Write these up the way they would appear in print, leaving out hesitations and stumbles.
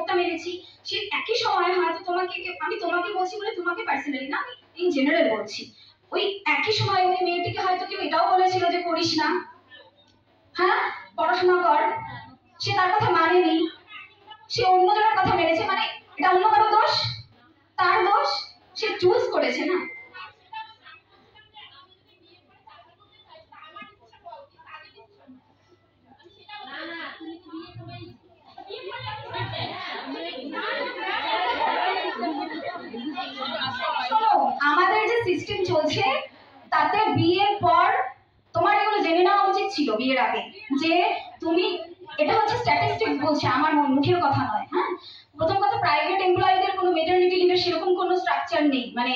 রিপোর্টটা মেরেছি, সে একই সময় হয়তো তোমাকে, আমি তোমাকে বলছি বলে তোমাকে পার্সোনালি না, আমি ইন জেনারেল বলছি, ওই একই সময় ওই মেয়েটিকে হয়তো কেউ এটাও বলেছিল যে করিস না, হ্যাঁ পড়াশোনা কর, সে তার কথা মানেনি, সে অন্যজনের কথা মেনেছে, মানে এটা অন্য কারো দোষ? তার দোষ, সে চুজ করেছে না। আমাদের যে সিস্টেম চলছে তাতে বিয়ের পর তোমার এগুলো জেনে নেওয়া উচিত ছিল বিয়ের আগে, যে তুমি, এটা হচ্ছে স্ট্যাটিস্টিক্স বলছে, আমার মুখের কথা নয়। হ্যাঁ, প্রথম কথা, প্রাইভেট এমপ্লয়িদের কোনো মেটারনিটি লিভের সেরকম কোনো স্ট্রাকচার নেই, মানে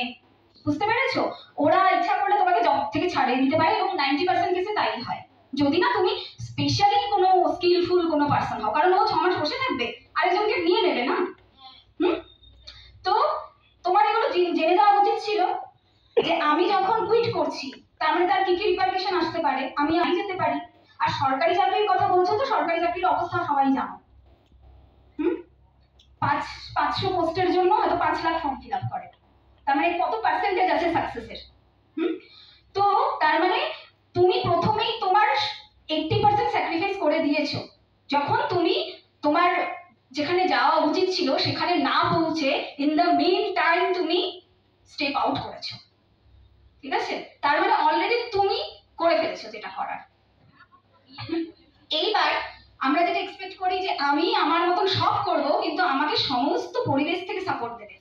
বুঝতে পেরেছো? ওরা ইচ্ছা করলে তোমাকে জব থেকে ছাড়িয়ে দিতে পারে, এবং 90% কেসে তাই হয়, যদি না তুমি স্পেশালি কোনো স্কিলফুল কোনো পার্সন হও, কারণ ও 6 মাস বসে থাকবে, আরেকজনকে নিয়ে নেবে না। তো তোমার এগুলো জেনে যাওয়া উচিত ছিল যে আমি যখন কুইট করছি তার মানে তার কি কি রিপারকেশন আসতে পারে, আমি যেতে পারি। আর সরকারি চাকরির কথা বলছো, তো সরকারি চাকরির অবস্থা সবাই জানো। 500 পোস্টের জন্য হয়তো 5 লাখ ফর্ম ফিল আপ করে, তার মানে কত পার্সেন্টেজ আছে সাকসেসের? তো তার মানে তুমি প্রথমেই তোমার 80% স্যাক্রিফাইস করে দিয়েছো, যখন তুমি তোমার যেখানে যাওয়া উচিত ছিল সেখানে না পৌঁছে ইন দ্য মেইন টাইম তুমি স্টেপ আউট করেছো, ঠিক আছে? তার মানে অলরেডি তুমি করে ফেলেছো যেটা করার। এইবার আমরা যেটা এক্সপেক্ট করি যে আমি আমার মতন সব করব, কিন্তু আমাকে সমস্ত পরিবেশ থেকে সাপোর্ট দেবে,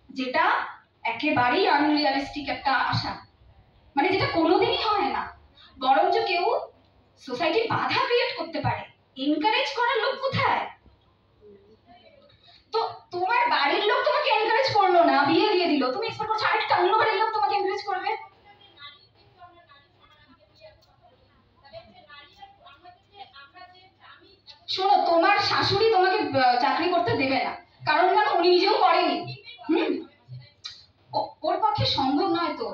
যেটা একেবারেই আনরিয়ালিস্টিক একটা আশা, মানে যেটা কোনোদিনই হয় না। বরঞ্চ কেউ সোসাইটির বাধা ক্রিয়েট করতে পারে, এনকারেজ করার লোক কোথায়? তো তোমার বাড়ির লোক তোমাকে এনকারেজ করলো না, বিয়ে দিয়ে দিল, তুমি এক্সপেক্ট করছো আরেকটা অন্য বাড়ির লোক তোমাকে এনকারেজ করবে? শোনো, তোমার শাশুড়ি তোমাকে চাকরি করতে দেবে না, কারণ জানো উনি নিজেও করেনি। ওর পক্ষে সম্ভব নয়। তো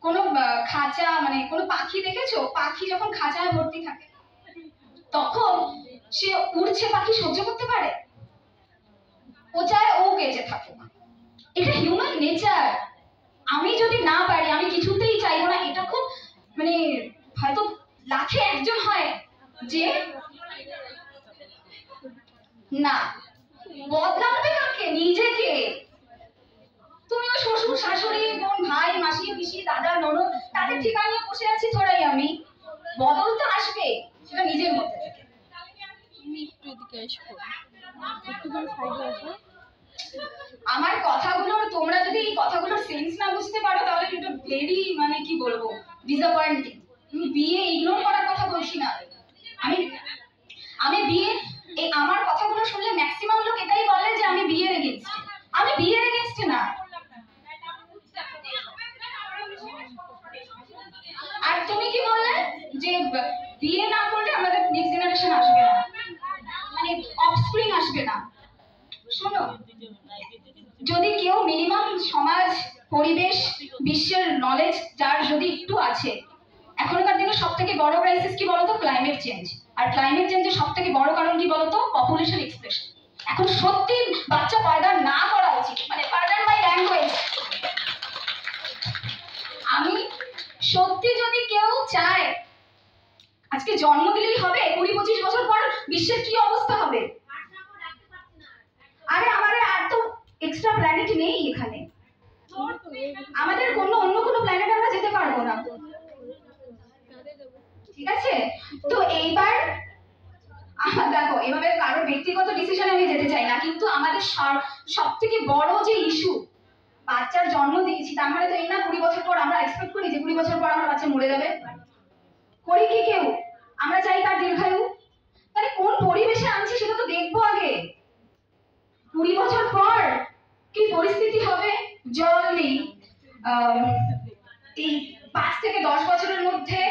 কোনো খাঁচা, মানে কোনো পাখি দেখেছো, পাখি যখন খাঁচায় ভর্তি থাকে তখন সে উড়ছে, পাখি সহ্য করতে পারে? ও চায় ও বেঁচে থাকুক, এটা হিউম্যান নেচার। আমি যদি না পারি, আমি কিছুতেই চাইবো না, এটা খুব মানে হয়তো লাখে একজন হয় যে না, বদলাবে কাকে? নিজেকে। তুমি ও শ্বশুর শাশুড়ি বোন ভাই মাসি পিসি দাদা ননদ তাদের ঠিকানা নিয়ে বসে আছি থোড়াই, আমি বদল তো আসবে, সেটা নিজের মধ্যে থেকে। আমার কথাগুলো তোমরা যদি এই কথাগুলোর সেন্স না বুঝতে পারো তাহলে কিন্তু ভেরি, মানে কি বলবো, ডিসঅ্যাপয়েন্টিং। তুমি বিয়ে ইগনোর করার কথা বলছি না, আমি বিয়ে, এই আমার কথাগুলো শুনলে ম্যাক্সিমাম লোক এটাই বলে যে আমি বিয়ের এগেইনস্টে। আমি বিয়ের এগেইনস্টে না। আর তুমি কি বললে যে বিয়ে না করলে আমাদের নেক্সট জেনারেশন আসবে না, মানে অফস্প্রিং আসবে না। শোনো, যদি কেউ মিনিমাম সমাজ পরিবেশ বিশ্বের নলেজ যার যদি একটু আছে, এখনকার দিনে সব থেকে বড় ক্রাইসিস কি বলতো? Climate change. আর ক্লাইমেট চেঞ্জের সব থেকে বড় কারণ কি বলতো? Population expression. এখন সত্যি বাচ্চা পয়দা না করা উচিত, মানে পার্ডন মাই ল্যাঙ্গুয়েজ। আমি সত্যি, যদি কেউ চায় আজকে জন্ম দিলেই হবে, 20-25 বছর পর বিশ্বের কি অবস্থা হবে? আরে আমাদের আর তো এক্সট্রা প্ল্যানেট নেই এখানে, আমাদের অন্য কোনো প্ল্যানেট আমরা যেতে পারবো না, ঠিক আছে? তো এইবার দেখো, এভাবে কারোর ব্যক্তিগত ডিসিশনে আমি যেতে চাই না, কিন্তু আমাদের সব থেকে বড় যে ইস্যু, বাচ্চার জন্ম দিয়েছি, তার মানে তো এই না 20 বছর পর আমরা এক্সপেক্ট করি যে 20 বছর পর আমার বাচ্চা মরে যাবে। করি কি কেউ? আমরা চাই তার দীর্ঘায়ু। তাহলে কোন পরিবেশে আনছি সেটা তো দেখবো আগে। 20 বছর পর কি পরিস্থিতি হবে? জল নেই, এই 5 থেকে 10 বছরের মধ্যে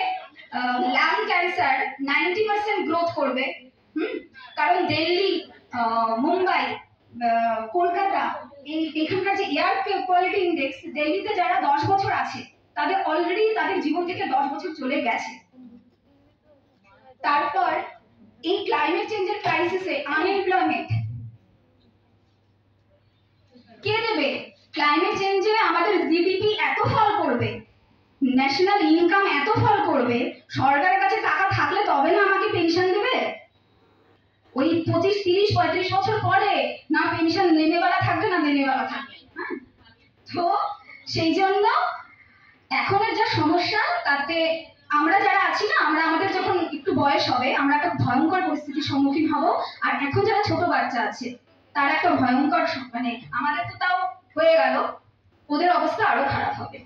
লাং ক্যান্সার 90% গ্রোথ করবে। কারণ দিল্লি, মুম্বাই, কলকাতা, এখানকার যে এয়ার কোয়ালিটি ইন্ডেক্স, দিল্লিতে যারা 10 বছর আছে তাদের অলরেডি তাদের জীবন থেকে 10 বছর চলে গেছে। তারপর এই ক্লাইমেট চেঞ্জের ক্রাইসিসে আনএমপ্লয়মেন্ট, আমাদের জিডিপি এত ফল করবে, ন্যাশনাল ইনকাম এত ফল করবে, সরকারের কাছে টাকা থাকলে তবে না আমাকে পেনশন দেবে। ওই 25, 30, 35 বছর পরে না পেনশন নেনেওয়ালা থাকবে না দেনেওয়ালা থাকবে। হ্যাঁ, তো সেই জন্য এখনের যা সমস্যা তাতে আমরা যারা আছি না, আমরা আমাদের যখন একটু বয়স হবে আমরা একটা ভয়ঙ্কর পরিস্থিতির সম্মুখীন হব। আর এখন যারা ছোট বাচ্চা আছে তারা একটা ভয়ঙ্কর মানে আমাদের তো তাও হয়ে গেল, ওদের অবস্থা আরো খারাপ হবে।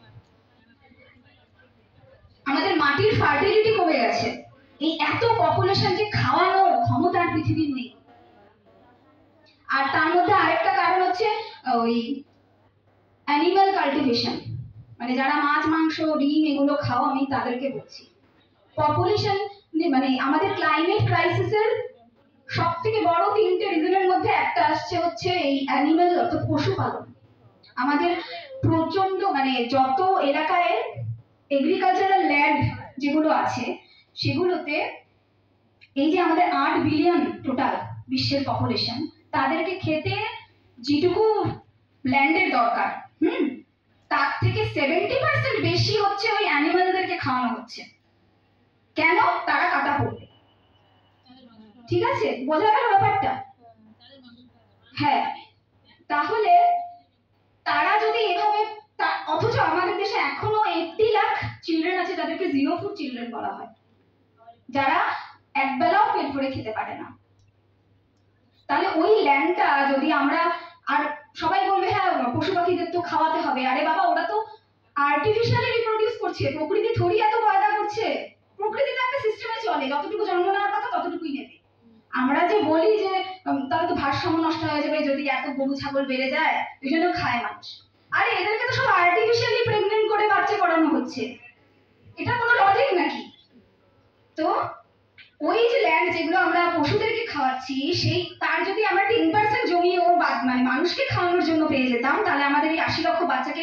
আমাদের মাটির ফার্টিলিটি কমে গেছে, এই এত পপুলেশনকে খাওয়ানো ক্ষমতা আর পৃথিবীর নেই। আর তার মধ্যে আরেকটা কারণ হচ্ছে ওই অ্যানিমাল কাল্টিভেশন, মানে যারা মাছ মাংস ডিম এগুলো খাও আমি তাদেরকে বলছি। পপুলেশন মানে আমাদের ক্লাইমেট ক্রাইসিসের সব থেকে বড় 3টে রিজনের মধ্যে একটা আসছে হচ্ছে এই অ্যানিমাল অর্থাৎ পশুপালন। আমাদের প্রচন্ড মানে যত এলাকায় এগ্রিকালচারাল ল্যান্ড যেগুলো আছে সেগুলোতে এই যে আমাদের 8 বিলিয়ন টোটাল বিশ্বের পপুলেশন, তাদেরকে খেতে যেটুকু ল্যান্ডের দরকার তার থেকে 70% বেশি হচ্ছে ওই অ্যানিমালদেরকে খাওয়ানো হচ্ছে। কেন? তারা কাটা পড়বে। ঠিক আছে, বোঝা গেল ব্যাপারটা? হ্যাঁ, তাহলে তারা যদি এভাবে, অথচ আমাদের দেশে এখনো 80 লাখ চিলড্রেন আছে যাদেরকে জিরো ফুড চিলড্রেন বলা হয়, যারা একবেলাও পেট ভরে খেতে পারে না। তাহলে ওই ল্যান্ডটা যদি আমরা, আর সবাই বলবে হ্যাঁ পশু পাখিদের তো খাওয়াতে হবে, আরে বাবা ওরা তো আর্টিফিশিয়ালি রিপ্রোডিউস করছে, প্রকৃতি থোড়ি এত পয়দা করছে। প্রকৃতি তো একটা সিস্টেমে চলে, যতটুকু জন্ম নেওয়ার কথা ততটুকুই নেবে। আমরা যে বলি যে তাহলে তো ভারসাম্য নষ্ট হয়ে যাবে যদি এত গরু ছাগল বেড়ে যায়, ওই জন্য খায় মানুষ। আরে এদেরকে তো সব আর্টিফিশিয়ালি প্রেগনেন্ট করে বাচ্চা করানো হচ্ছে, এটা কোনো লজিক নাকি? তো ওই যে ল্যান্ড যেগুলো আমরা পশুদেরকে খাওয়াচ্ছি, সেই তার যদি আমরা 10% জমিও মানে মানুষকে খাওয়ানোর জন্য পেয়ে যেতাম, তাহলে আমাদের এই 80 লক্ষ বাচ্চাকে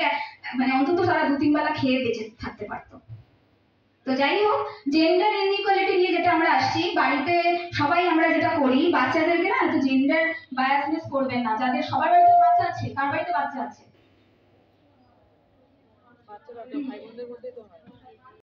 মানে অন্তত তারা 2-3 বেলা খেয়ে বেঁচে থাকতে পারতো। তো যাই হোক, জেন্ডার ইনইকুয়ালিটি নিয়ে যেটা আমরা আসছি, বাড়িতে সবাই আমরা যেটা করি বাচ্চাদেরকে না এত জেন্ডার বায়াসনেস করবেন না। যাদের সবার বাড়িতে বাচ্চা আছে, কার বাড়িতে বাচ্চা আছে? বাচ্চা ভাই বোনদের মধ্যে তো হয়।